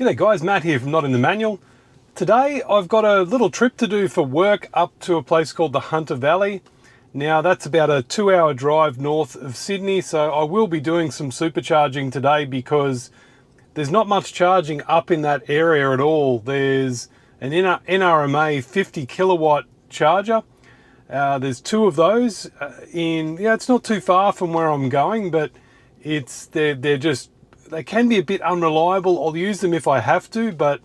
G'day guys, Matt here from Not in the Manual. Today I've got a little trip to do for work up to a place called the Hunter Valley. Now that's about a 2-hour drive north of Sydney, so I will be doing some supercharging today because there's not much charging up in that area at all. There's an NRMA 50 kilowatt charger. There's two of those it's not too far from where I'm going, but they can be a bit unreliable. I'll use them if I have to, but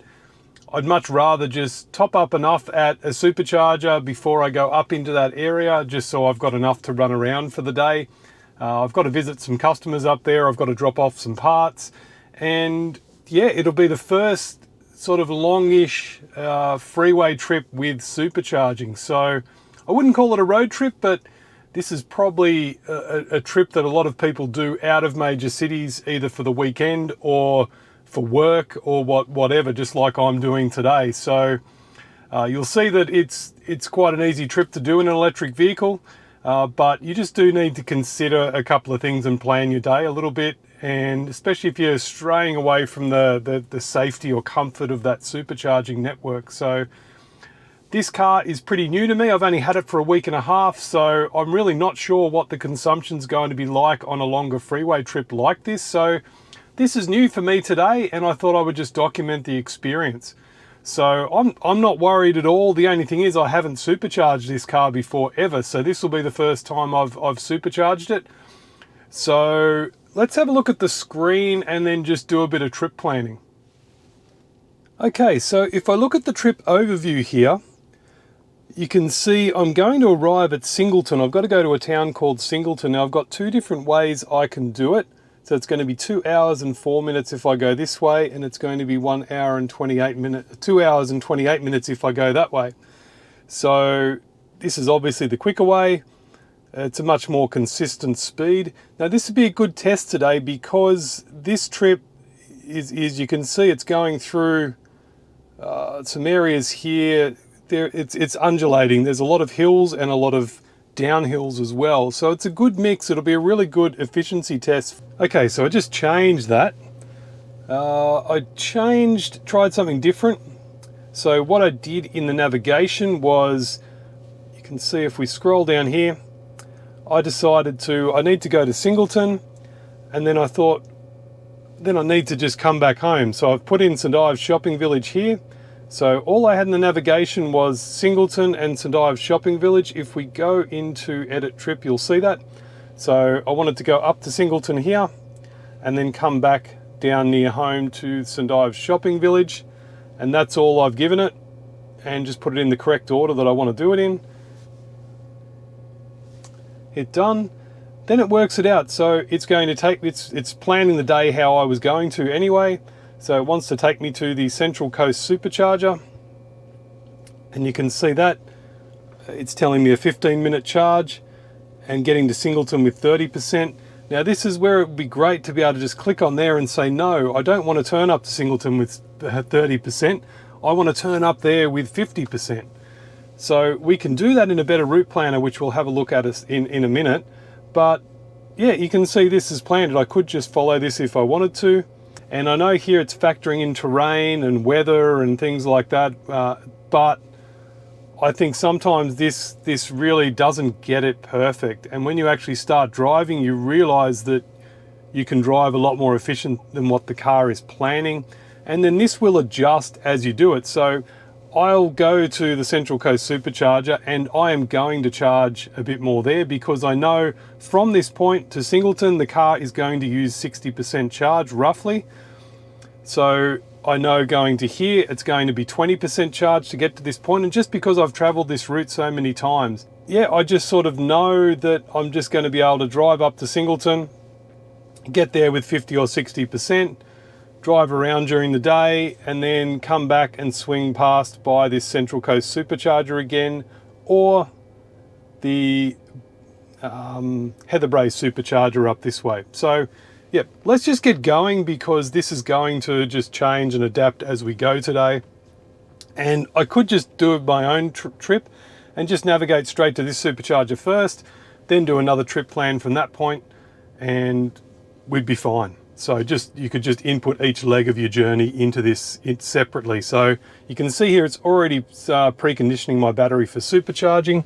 I'd much rather just top up enough at a supercharger before I go up into that area, just so I've got enough to run around for the day. I've got to visit some customers up there. I've got to drop off some parts, and yeah, it'll be the first sort of longish freeway trip with supercharging. So I wouldn't call it a road trip, but this is probably a trip that a lot of people do out of major cities, either for the weekend or for work or whatever, just like I'm doing today. So you'll see that it's quite an easy trip to do in an electric vehicle, but you just do need to consider a couple of things and plan your day a little bit, and especially if you're straying away from the safety or comfort of that supercharging network. So this car is pretty new to me. I've only had it for a week and a half, so I'm really not sure what the consumption's going to be like on a longer freeway trip like this. So this is new for me today, and I thought I would just document the experience. So I'm not worried at all. The only thing is I haven't supercharged this car before ever, so this will be the first time I've supercharged it. So let's have a look at the screen and then just do a bit of trip planning. Okay, so if I look at the trip overview here, you can see I'm going to arrive at Singleton. I've got to go to a town called Singleton. Now I've got two different ways I can do it. So it's going to be 2 hours and 4 minutes if I go this way, and it's going to be 1 hour and 28 minutes, 2 hours and 28 minutes if I go that way. So this is obviously the quicker way. It's a much more consistent speed. Now this would be a good test today because this trip is you can see it's going through some areas here. It's undulating. There's a lot of hills and a lot of downhills as well. So it's a good mix. It'll be a really good efficiency test. Okay, so I just changed that. Tried something different. So what I did in the navigation was, you can see if we scroll down here, I decided I need to go to Singleton, and then I thought, then I need to just come back home. So I've put in St Ives Shopping Village here. So all I had in the navigation was Singleton and St Ives Shopping Village. If we go into Edit Trip, you'll see that. So I wanted to go up to Singleton here and then come back down near home to St Ives Shopping Village. And that's all I've given it, and just put it in the correct order that I want to do it in. Hit done. Then it works it out. So it's going to take, it's planning the day how I was going to anyway. So it wants to take me to the Central Coast Supercharger, and you can see that it's telling me a 15-minute charge and getting to Singleton with 30%. Now this is where it would be great to be able to just click on there and say, no, I don't want to turn up to Singleton with 30%. I want to turn up there with 50%. So we can do that in a better route planner, which we'll have a look at in a minute. But yeah, you can see this is planned. I could just follow this if I wanted to. And I know here it's factoring in terrain and weather and things like that, but I think sometimes this really doesn't get it perfect. And when you actually start driving, you realize that you can drive a lot more efficient than what the car is planning. And then this will adjust as you do it. So I'll go to the Central Coast Supercharger, and I am going to charge a bit more there because I know from this point to Singleton, the car is going to use 60% charge roughly. So I know going to here, it's going to be 20% charge to get to this point. And just because I've traveled this route so many times, yeah, I just sort of know that I'm just going to be able to drive up to Singleton, get there with 50 or 60%, drive around during the day, and then come back and swing past by this Central Coast Supercharger again, or the Heatherbrae Supercharger up this way. So yeah, let's just get going because this is going to just change and adapt as we go today. And I could just do my own trip and just navigate straight to this supercharger first, then do another trip plan from that point, and we'd be fine. So you could just input each leg of your journey into this separately. So you can see here it's already preconditioning my battery for supercharging.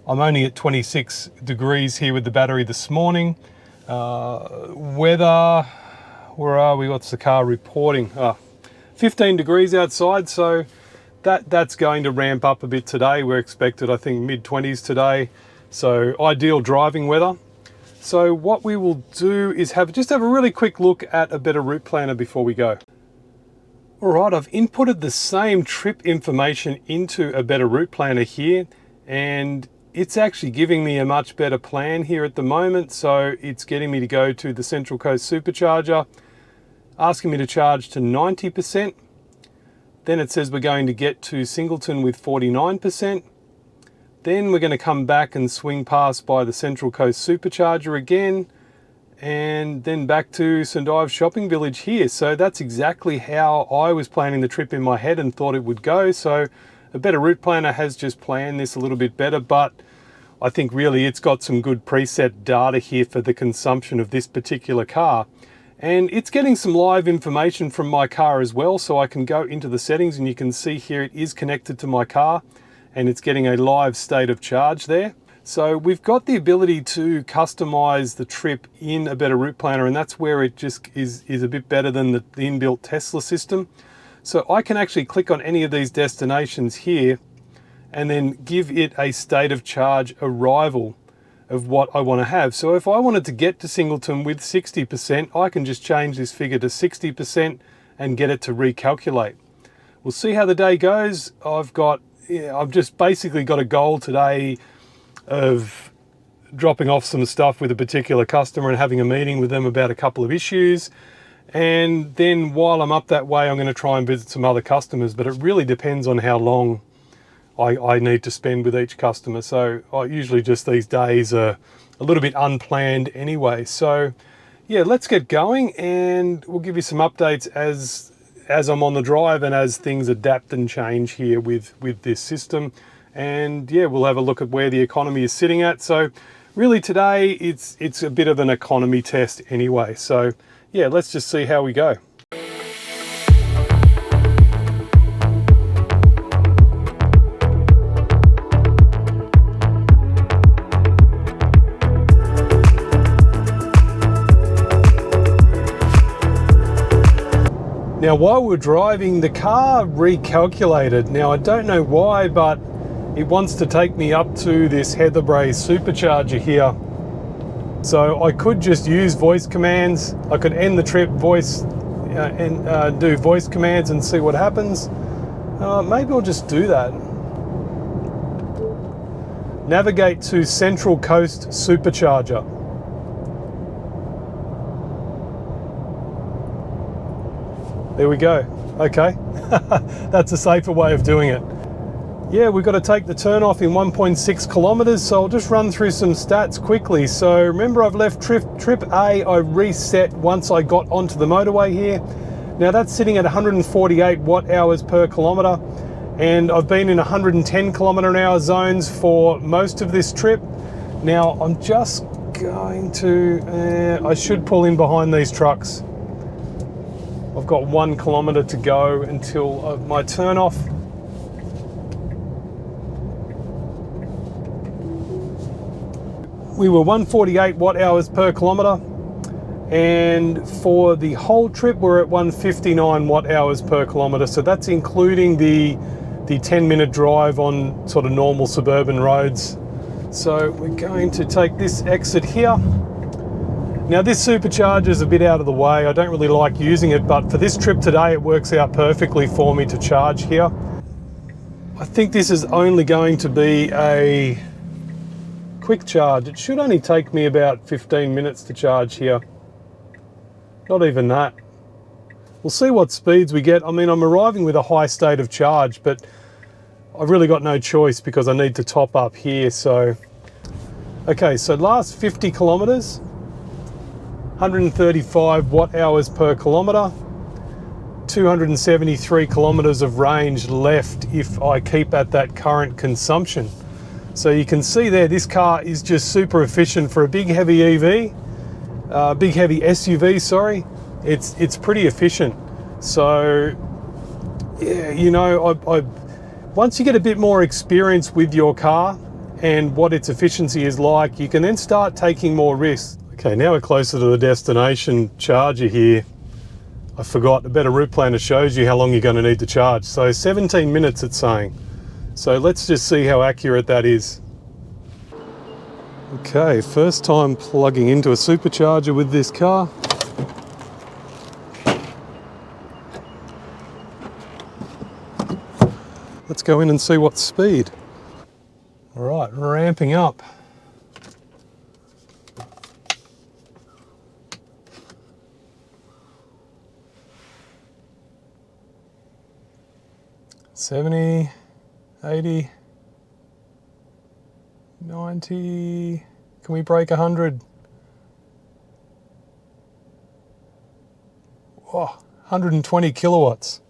I'm only at 26 degrees here with the battery this morning. Weather, where are we? What's the car reporting? 15 degrees outside, so that's going to ramp up a bit today. We're expected, I think, mid-20s today. So ideal driving weather. So what we will do is just have a really quick look at a better route planner before we go. All right, I've inputted the same trip information into a better route planner here, and it's actually giving me a much better plan here at the moment. So it's getting me to go to the Central Coast Supercharger, asking me to charge to 90%. Then it says we're going to get to Singleton with 49%. Then we're going to come back and swing past by the Central Coast Supercharger again, and then back to St Ives Shopping Village here. So that's exactly how I was planning the trip in my head and thought it would go. So a better route planner has just planned this a little bit better, but I think really it's got some good preset data here for the consumption of this particular car. And it's getting some live information from my car as well, so I can go into the settings and you can see here it is connected to my car, and it's getting a live state of charge there. So we've got the ability to customize the trip in a better route planner, and that's where it just is a bit better than the inbuilt Tesla system. So I can actually click on any of these destinations here and then give it a state of charge arrival of what I want to have. So if I wanted to get to Singleton with 60%, I can just change this figure to 60% and get it to recalculate. We'll see how the day goes. I've just basically got a goal today of dropping off some stuff with a particular customer and having a meeting with them about a couple of issues. And then while I'm up that way, I'm going to try and visit some other customers, but it really depends on how long I need to spend with each customer. So I usually just these days are a little bit unplanned anyway. So yeah, let's get going and we'll give you some updates as I'm on the drive and as things adapt and change here with this system. And yeah, we'll have a look at where the economy is sitting at. So really today it's a bit of an economy test anyway. So yeah, let's just see how we go. Now while we're driving, the car recalculated. Now I don't know why, but it wants to take me up to this Heatherbrae supercharger here. So I could just use voice commands. I could end the trip and do voice commands and see what happens. Maybe I'll just do that. Navigate to Central Coast Supercharger. There we go. Okay, that's a safer way of doing it. Yeah, we've got to take the turn off in 1.6 kilometers, so I'll just run through some stats quickly. So remember, I've left trip A, I reset once I got onto the motorway here. Now that's sitting at 148 watt hours per kilometer, and I've been in 110 kilometer an hour zones for most of this trip. Now I'm just going to, I should pull in behind these trucks. I've got 1 kilometer to go until my turn off. We were 148 watt hours per kilometer, and for the whole trip we're at 159 watt hours per kilometer. So that's including the 10-minute drive on sort of normal suburban roads. So we're going to take this exit here. Now this supercharger is a bit out of the way. I don't really like using it, but for this trip today it works out perfectly for me to charge here. I think this is only going to be a quick charge. It should only take me about 15 minutes to charge here. Not even that. We'll see what speeds we get. I mean, I'm arriving with a high state of charge, but I've really got no choice because I need to top up here. So, okay, so last 50 kilometers, 135 watt hours per kilometer, 273 kilometers of range left if I keep at that current consumption. So you can see there, this car is just super efficient for a big heavy EV, big heavy SUV, sorry. it's pretty efficient. So yeah, you know, once you get a bit more experience with your car and what its efficiency is like, you can then start taking more risks. Okay, now we're closer to the destination charger here. I forgot, a better route planner shows you how long you're going to need to charge. So 17 minutes it's saying. So let's just see how accurate that is. Okay, first time plugging into a supercharger with this car. Let's go in and see what speed. All right, ramping up. $70, $80, $90. Can we break 100? Oh, 120 kilowatts.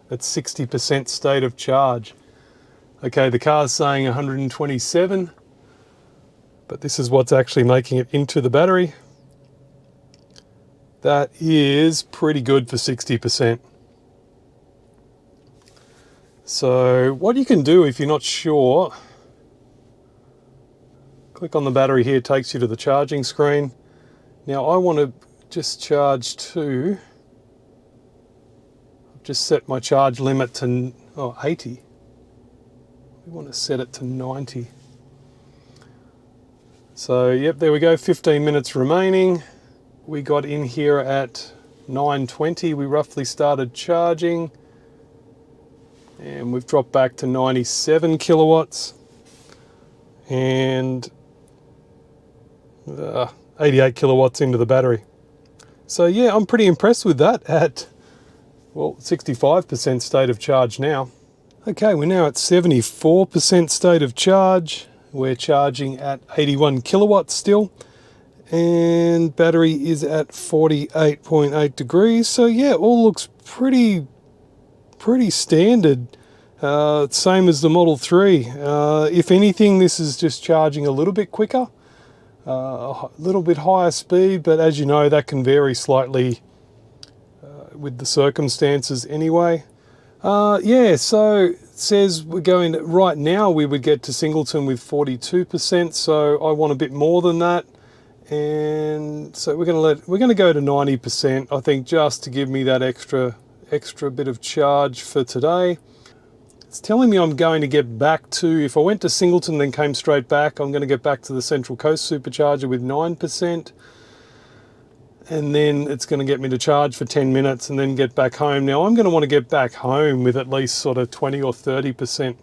That's 60% state of charge. Okay, the car's saying 127, but this is what's actually making it into the battery. That is pretty good for 60%. So what you can do if you're not sure, click on the battery here, takes you to the charging screen. Now I want to just charge to, I've just set my charge limit to 80. We want to set it to 90. So yep, there we go, 15 minutes remaining. We got in here at 9:20, we roughly started charging. And we've dropped back to 97 kilowatts and 88 kilowatts into the battery. So yeah, I'm pretty impressed with that at, well, 65% state of charge now. Okay, we're now at 74% state of charge. We're charging at 81 kilowatts still, and battery is at 48.8 degrees. So yeah, all looks pretty standard. Same as the Model 3. If anything, this is just charging a little bit quicker, a little bit higher speed, but as you know, that can vary slightly with the circumstances anyway. Yeah, so it says we're going to, right now we would get to Singleton with 42%, so I want a bit more than that. And so we're going to go to 90%, I think, just to give me that extra bit of charge for today. It's telling me I'm going to get back to, if I went to Singleton then came straight back, I'm going to get back to the Central Coast supercharger with 9%, and then it's going to get me to charge for 10 minutes and then get back home. Now I'm going to want to get back home with at least sort of 20 or 30%,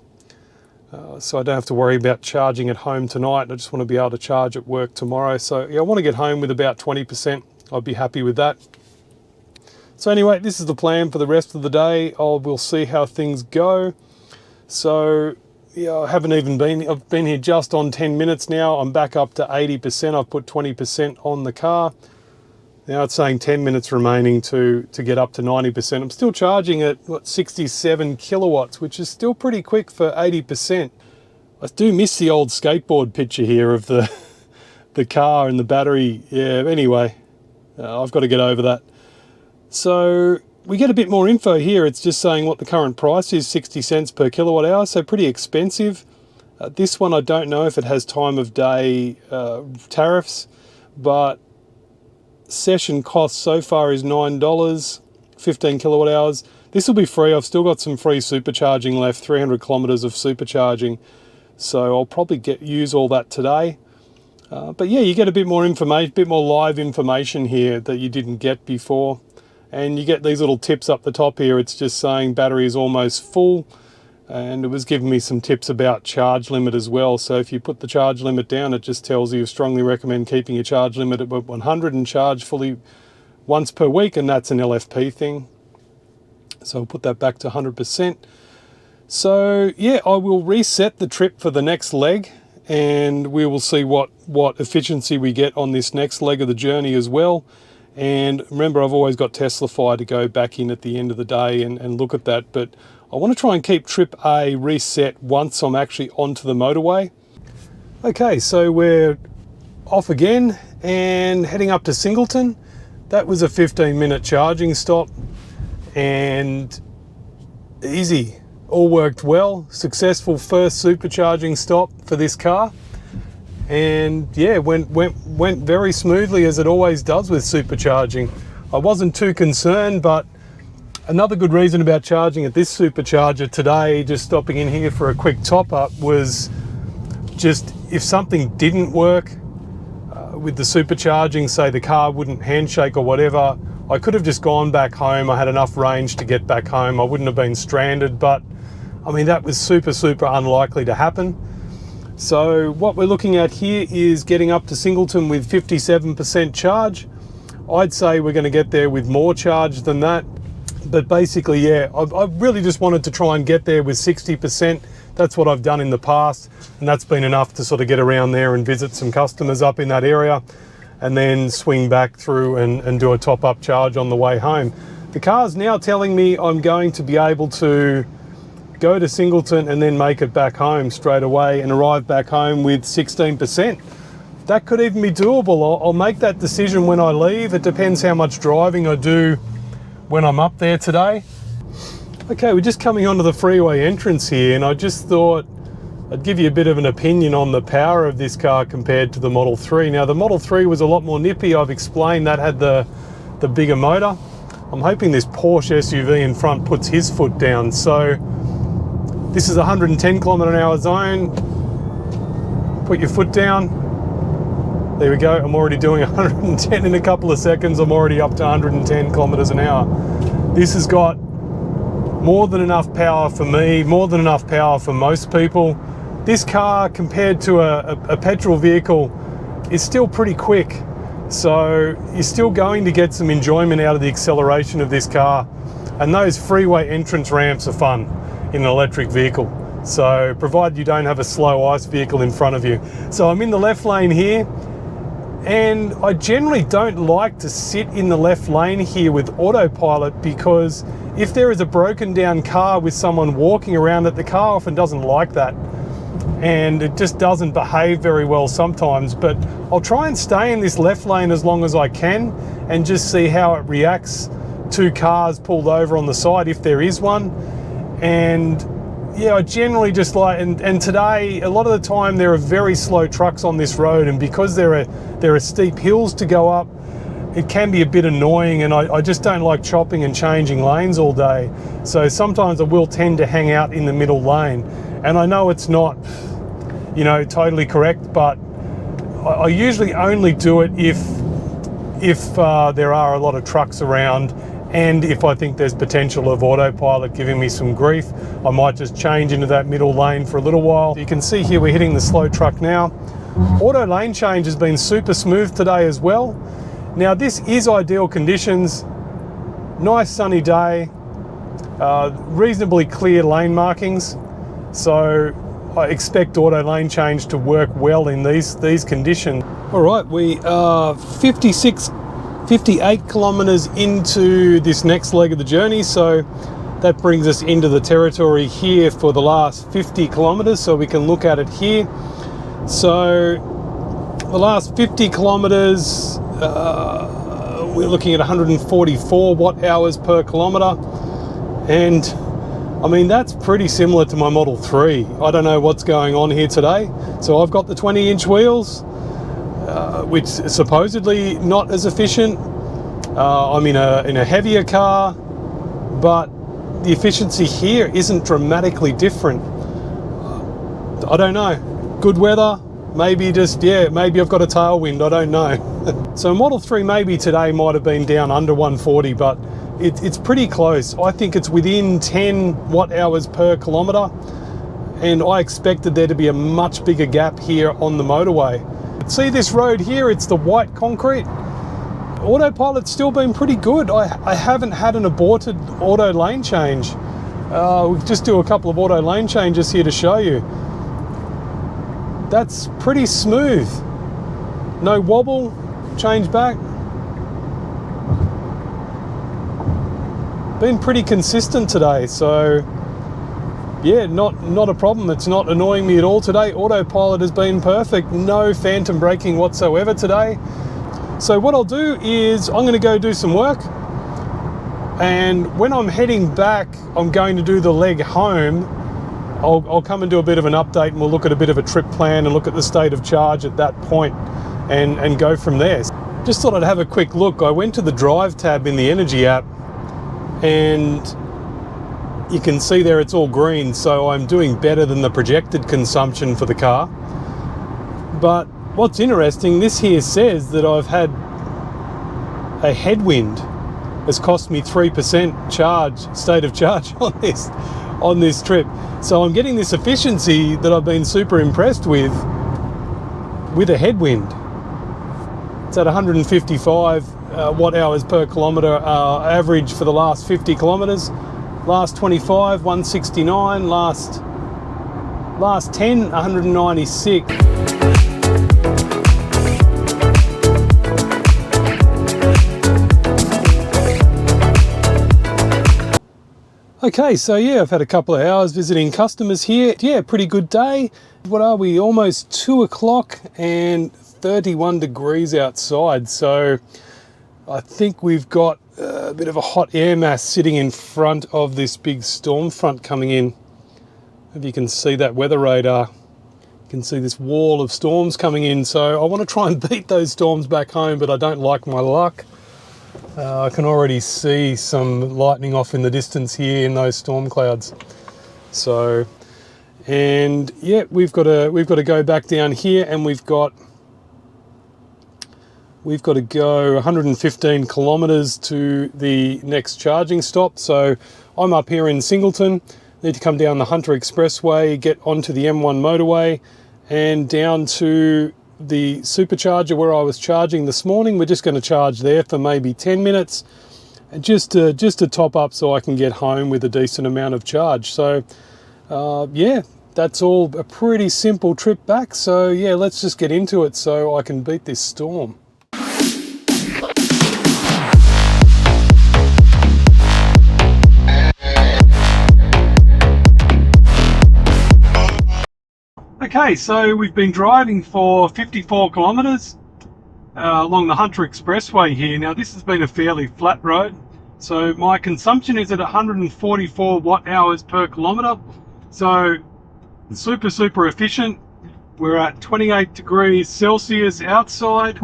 so I don't have to worry about charging at home tonight. I just want to be able to charge at work tomorrow. So yeah, I want to get home with about 20%. I'd be happy with that. So anyway, this is the plan for the rest of the day. We'll see how things go. So yeah, I've been here just on 10 minutes now. I'm back up to 80%. I've put 20% on the car. Now it's saying 10 minutes remaining to get up to 90%. I'm still charging at, what, 67 kilowatts, which is still pretty quick for 80%. I do miss the old skateboard picture here of the car and the battery. Yeah, anyway, I've got to get over that. So we get a bit more info here. It's just saying what the current price is, 60 cents per kilowatt hour, so pretty expensive. This one, I don't know if it has time of day tariffs, but session cost so far is $9, 15 kilowatt hours. This will be free. I've still got some free supercharging left, 300 kilometers of supercharging. So I'll probably use all that today. But yeah, you get a bit more information, a bit more live information here that you didn't get before. And you get these little tips up the top here. It's just saying battery is almost full. And it was giving me some tips about charge limit as well. So if you put the charge limit down, it just tells you strongly recommend keeping your charge limit at 100 and charge fully once per week. And that's an LFP thing. So I'll put that back to 100%. So yeah, I will reset the trip for the next leg, and we will see what efficiency we get on this next leg of the journey as well. And remember, I've always got Teslafy to go back in at the end of the day and look at that. But I want to try and keep trip A reset once I'm actually onto the motorway. Okay, so we're off again and heading up to Singleton. That was a 15-minute charging stop, and easy. All worked well. Successful first supercharging stop for this car, and yeah, went very smoothly, as it always does with supercharging. I wasn't too concerned, but another good reason about charging at this supercharger today, just stopping in here for a quick top up, was just if something didn't work with the supercharging, say the car wouldn't handshake or whatever, I could have just gone back home. I had enough range to get back home. I wouldn't have been stranded, but I mean, that was super unlikely to happen. So what we're looking at here is getting up to Singleton with 57% charge. I'd say we're going to get there with more charge than that. But basically, yeah, I really just wanted to try and get there with 60%. That's what I've done in the past, and that's been enough to sort of get around there and visit some customers up in that area, and then swing back through and do a top-up charge on the way home. The car's now telling me I'm going to be able to go to Singleton and then make it back home straight away and arrive back home with 16%. That could even be doable. I'll make that decision when I leave. It depends how much driving I do when I'm up there today. Okay, we're just coming onto the Freeway entrance here, and I just thought I'd give you a bit of an opinion on the power of this car compared to the Model 3. Now, the Model 3 was a lot more nippy. I've explained that had the bigger motor. I'm hoping this Porsche SUV in front puts his foot down. So this is a 110 km/h zone. Put your foot down. There we go. I'm already doing 110 in a couple of seconds. I'm already up to 110 km/h. This has got more than enough power for me, more than enough power for most people. This car, compared to a petrol vehicle, is still pretty quick. So you're still going to get some enjoyment out of the acceleration of this car. And those freeway entrance ramps are fun in an electric vehicle. So provided you don't have a slow ICE vehicle in front of you. So I'm in the left lane here, and I generally don't like to sit in the left lane here with autopilot, because if there is a broken down car with someone walking around it, the car often doesn't like that, and it just doesn't behave very well sometimes. But I'll try and stay in this left lane as long as I can and just see how it reacts to cars pulled over on the side, if there is one. And yeah, I generally just like, and today, a lot of the time there are very slow trucks on this road, and because there are steep hills to go up, it can be a bit annoying, and I just don't like chopping and changing lanes all day. So sometimes I will tend to hang out in the middle lane. And I know it's not, you know, totally correct, but I usually only do it if there are a lot of trucks around, and if I think there's potential of autopilot giving me some grief. I might just change into that middle lane for a little while. You can see here we're hitting the slow truck now. Auto lane change has been super smooth today as well. Now this is ideal conditions, nice sunny day, reasonably clear lane markings. So I expect auto lane change to work well in these conditions. All right, we are 58 kilometers into this next leg of the journey. So that brings us into the territory here for the last 50 kilometers. So we can look at it here. So the last 50 kilometers, we're looking at 144 watt hours per kilometer. And I mean, that's pretty similar to my Model 3. I don't know what's going on here today. So I've got the 20-inch wheels, which is supposedly not as efficient. I'm in a heavier car, but the efficiency here isn't dramatically different. I don't know. Good weather, maybe just, yeah, maybe I've got a tailwind, I don't know. So Model 3 maybe today might have been down under 140, but it's pretty close. I think it's within 10 watt hours per kilometer, and I expected there to be a much bigger gap here on the motorway. See this road here, it's the white concrete. Autopilot's still been pretty good. I haven't had an aborted auto lane change. We'll just do a couple of auto lane changes here to show you. That's pretty smooth. No wobble, change back. Been pretty consistent today, so yeah, not a problem. It's not annoying me at all today. Autopilot has been perfect. No phantom braking whatsoever today. So what I'll do is I'm going to go do some work, and when I'm heading back, I'm going to do the leg home. I'll come and do a bit of an update, and we'll look at a bit of a trip plan and look at the state of charge at that point and go from there. Just thought I'd have a quick look. I went to the drive tab in the energy app, and you can see there it's all green, so I'm doing better than the projected consumption for the car. But what's interesting, this here says that I've had a headwind. It's cost me 3% charge, state of charge on this trip. So I'm getting this efficiency that I've been super impressed with a headwind. It's at 155 watt hours per kilometre average for the last 50 kilometres. Last 25, 169. Last 10, 196. Okay, so yeah, I've had a couple of hours visiting customers here. Yeah, pretty good day. What are we? Almost 2 o'clock and 31 degrees outside. So I think we've got a bit of a hot air mass sitting in front of this big storm front coming in. If you can see that weather radar, you can see this wall of storms coming in. So I want to try and beat those storms back home, but I don't like my luck. I can already see some lightning off in the distance here in those storm clouds. So, and yeah, we've got to go back down here, and we've got to go 115 kilometres to the next charging stop. So I'm up here in Singleton, need to come down the Hunter Expressway, get onto the M1 motorway, and down to the supercharger where I was charging this morning. We're just going to charge there for maybe 10 minutes, and just to top up so I can get home with a decent amount of charge. So yeah, that's all a pretty simple trip back. So yeah, let's just get into it so I can beat this storm. Okay, so we've been driving for 54 kilometres along the Hunter Expressway here. Now this has been a fairly flat road, so my consumption is at 144 watt hours per kilometre. So super efficient. We're at 28 degrees Celsius outside,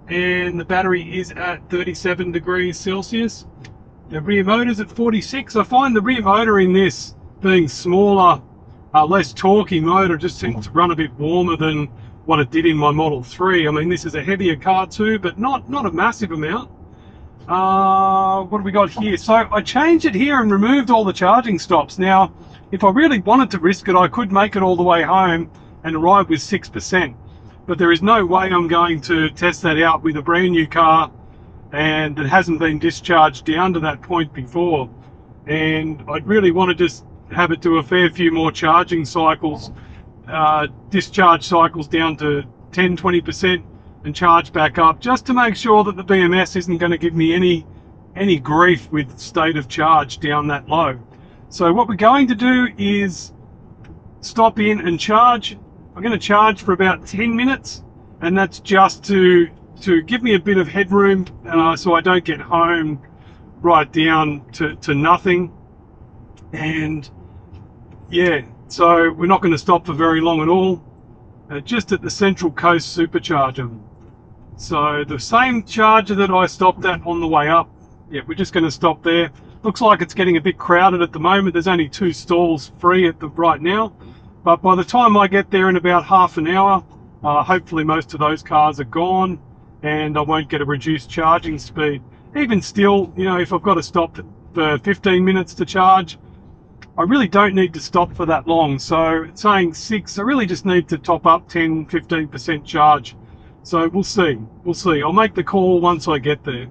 and the battery is at 37 degrees Celsius. The rear motor's at 46. I find the rear motor in this, being smaller, less torquey motor, just seems to run a bit warmer than what it did in my Model 3. I mean, this is a heavier car too, but not a massive amount. What do we got here? So I changed it here and removed all the charging stops. Now, if I really wanted to risk it, I could make it all the way home and arrive with 6%. But there is no way I'm going to test that out with a brand new car and it hasn't been discharged down to that point before. And I'd really want to just have it do a fair few more charging cycles, discharge cycles down to 10-20%, and charge back up, just to make sure that the BMS isn't going to give me any grief with state of charge down that low. So what we're going to do is stop in and charge. I'm going to charge for about 10 minutes, and that's just to give me a bit of headroom so I don't get home right down to nothing. And yeah, so we're not going to stop for very long at all, just at the Central Coast supercharger. So the same charger that I stopped at on the way up, yeah, we're just going to stop there. Looks like it's getting a bit crowded at the moment. There's only 2 stalls free right now, but by the time I get there in about half an hour, hopefully most of those cars are gone and I won't get a reduced charging speed. Even still, you know, if I've got to stop for 15 minutes to charge, I really don't need to stop for that long. So it's saying 6, I really just need to top up 10-15% charge. So we'll see. I'll make the call once I get there.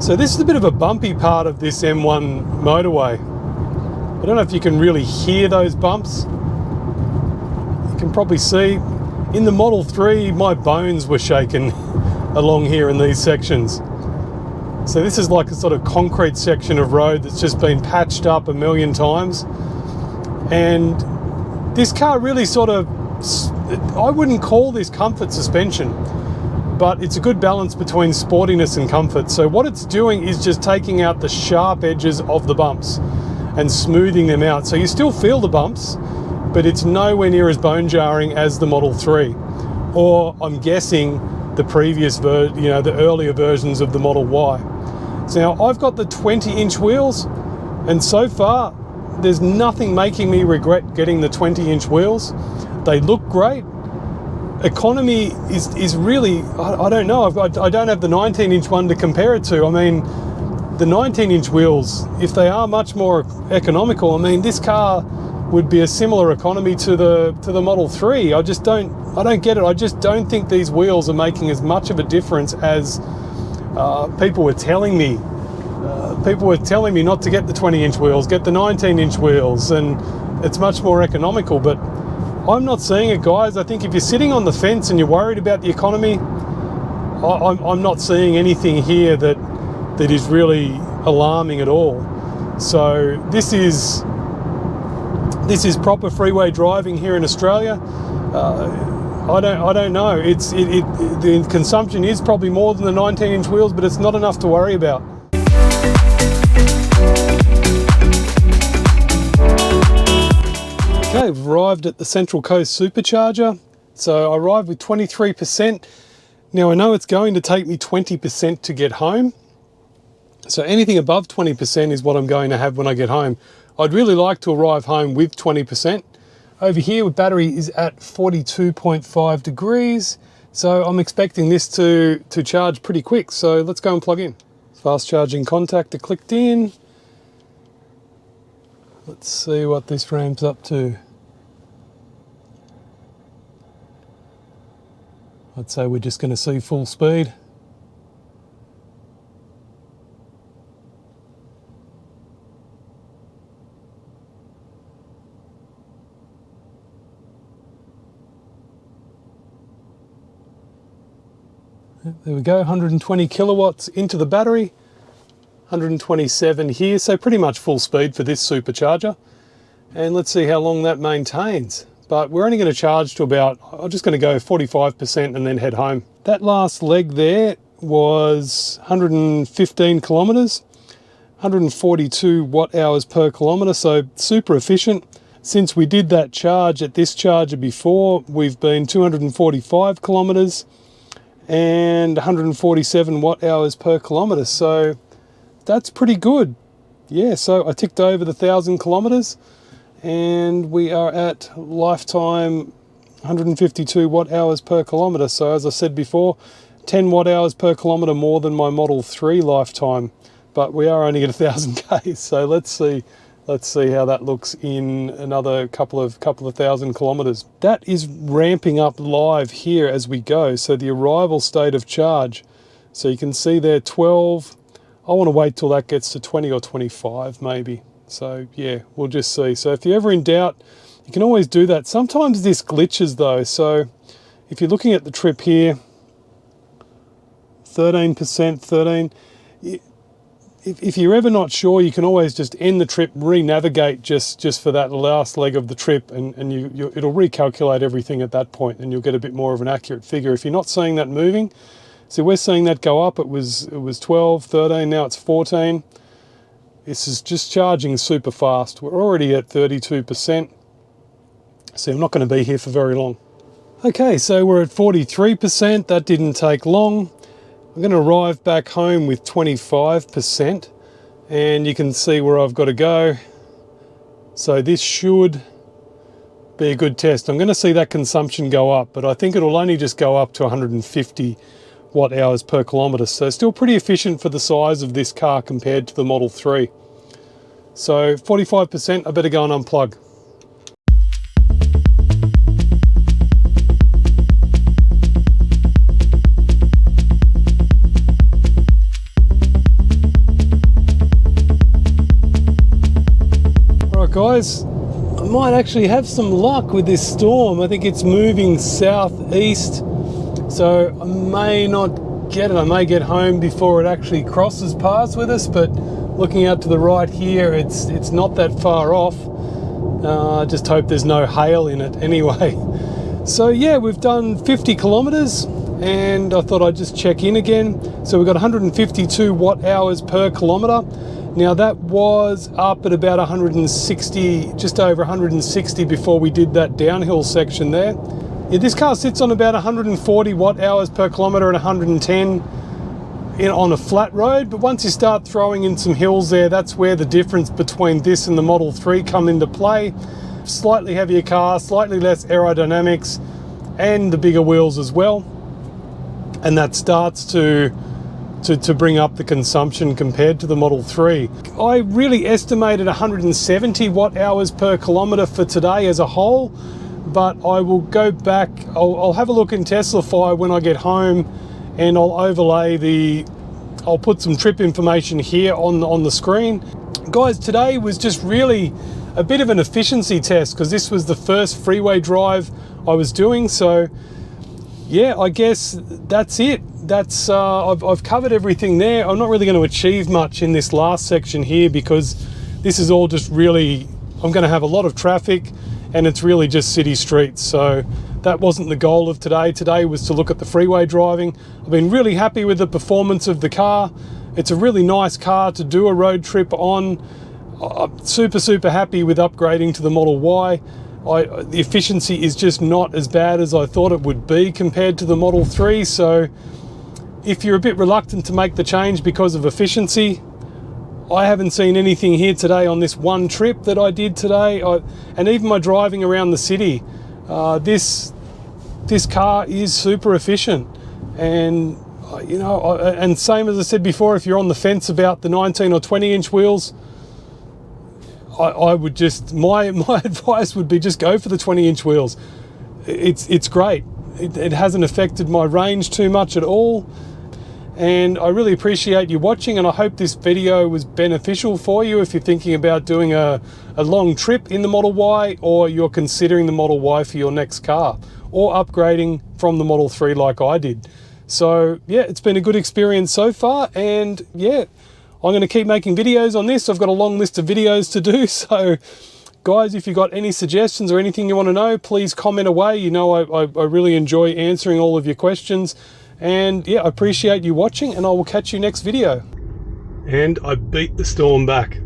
So this is a bit of a bumpy part of this M1 motorway. I don't know if you can really hear those bumps. You can probably see in the Model 3, my bones were shaking along here in these sections. So this is like a sort of concrete section of road that's just been patched up a million times. And this car really sort of, I wouldn't call this comfort suspension, but it's a good balance between sportiness and comfort. So what it's doing is just taking out the sharp edges of the bumps and smoothing them out. So you still feel the bumps, but it's nowhere near as bone jarring as the Model 3, or I'm guessing the previous the earlier versions of the Model Y. So now I've got the 20-inch wheels, and so far there's nothing making me regret getting the 20-inch wheels. They look great. Economy is really, I don't know, I don't have the 19-inch one to compare it to. I mean, the 19-inch wheels, if they are much more economical, I mean, this car would be a similar economy to the Model 3. I don't get it. I just don't think these wheels are making as much of a difference as people were telling me. People were telling me not to get the 20-inch wheels, get the 19-inch wheels, and it's much more economical, but I'm not seeing it, guys. I think if you're sitting on the fence and you're worried about the economy, I'm not seeing anything here that is really alarming at all. So this is proper freeway driving here in Australia. I don't know. The consumption is probably more than the 19-inch wheels, but it's not enough to worry about. Okay, we've arrived at the Central Coast supercharger. So I arrived with 23%. Now I know it's going to take me 20% to get home. So anything above 20% is what I'm going to have when I get home. I'd really like to arrive home with 20%. Over here, the battery is at 42.5 degrees. So I'm expecting this to charge pretty quick. So let's go and plug in. Fast charging contactor clicked in. Let's see what this ramps up to. I'd say we're just going to see full speed. There we go, 120 kilowatts into the battery. 127 here, so pretty much full speed for this supercharger. And let's see how long that maintains. But we're only going to charge to about, I'm just going to go 45% and then head home. That last leg there was 115 kilometers, 142 watt hours per kilometer, so super efficient. Since we did that charge at this charger before, we've been 245 kilometers and 147 watt hours per kilometer, so that's pretty good. Yeah, so I ticked over the 1,000 kilometers and we are at lifetime 152 watt hours per kilometer. So as I said before, 10 watt hours per kilometer more than my Model 3 lifetime, but we are only at 1,000 Ks. So let's see how that looks in another couple of thousand kilometers. That is ramping up live here as we go. So the arrival state of charge. So you can see there 12. I want to wait till that gets to 20 or 25 maybe. So yeah, we'll just see. So if you're ever in doubt, you can always do that. Sometimes this glitches though. So if you're looking at the trip here, 13%, 13. If you're ever not sure, you can always just end the trip, re-navigate just for that last leg of the trip, and it'll recalculate everything at that point, and you'll get a bit more of an accurate figure. If you're not seeing that moving, so we're seeing that go up. It was 12, 13, now it's 14. This is just charging super fast. We're already at 32%, so I'm not going to be here for very long. Okay, so we're at 43%. That didn't take long. I'm going to arrive back home with 25%, and you can see where I've got to go. So this should be a good test. I'm going to see that consumption go up, but I think it'll only just go up to 150 watt hours per kilometer. So still pretty efficient for the size of this car compared to the Model 3. So 45%, I better go and unplug. Guys, I might actually have some luck with this storm. I think it's moving southeast, so I may not get it. I may get home before it actually crosses paths with us, but looking out to the right here, it's not that far off. I just hope there's no hail in it anyway. So yeah, we've done 50 kilometers and I thought I'd just check in again. So we've got 152 watt hours per kilometre. Now that was up at about 160, just over 160 before we did that downhill section there. Yeah, this car sits on about 140 watt hours per kilometre and 110 on a flat road, but once you start throwing in some hills there, that's where the difference between this and the Model 3 come into play. Slightly heavier car, slightly less aerodynamics, and the bigger wheels as well. And that starts to bring up the consumption compared to the Model 3. I really estimated 170 watt hours per kilometre for today as a whole, but I will go back, I'll have a look in Teslafy when I get home, and I'll overlay I'll put some trip information here on the screen. Guys, today was just really a bit of an efficiency test because this was the first freeway drive I was doing. So yeah, I guess that's it. That's I've covered everything there. I'm not really going to achieve much in this last section here because this is all just really, I'm going to have a lot of traffic and it's really just city streets. So that wasn't the goal of today. Today was to look at the freeway driving. I've been really happy with the performance of the car. It's a really nice car to do a road trip on. I'm super happy with upgrading to the Model Y. The efficiency is just not as bad as I thought it would be compared to the Model 3. So if you're a bit reluctant to make the change because of efficiency, I haven't seen anything here today on this one trip that I did today. And even my driving around the city, this car is super efficient. And you know, and same as I said before, if you're on the fence about the 19 or 20 inch wheels, I would just, my advice would be just go for the 20 inch wheels. It's great. It hasn't affected my range too much at all. And I really appreciate you watching, and I hope this video was beneficial for you if you're thinking about doing a long trip in the Model Y, or you're considering the Model Y for your next car, or upgrading from the Model 3 like I did. So yeah, it's been a good experience so far, and yeah, I'm going to keep making videos on this. I've got a long list of videos to do. So guys, if you've got any suggestions or anything you want to know, please comment away. You know, I really enjoy answering all of your questions. And yeah, I appreciate you watching, and I will catch you next video. And I beat the storm back.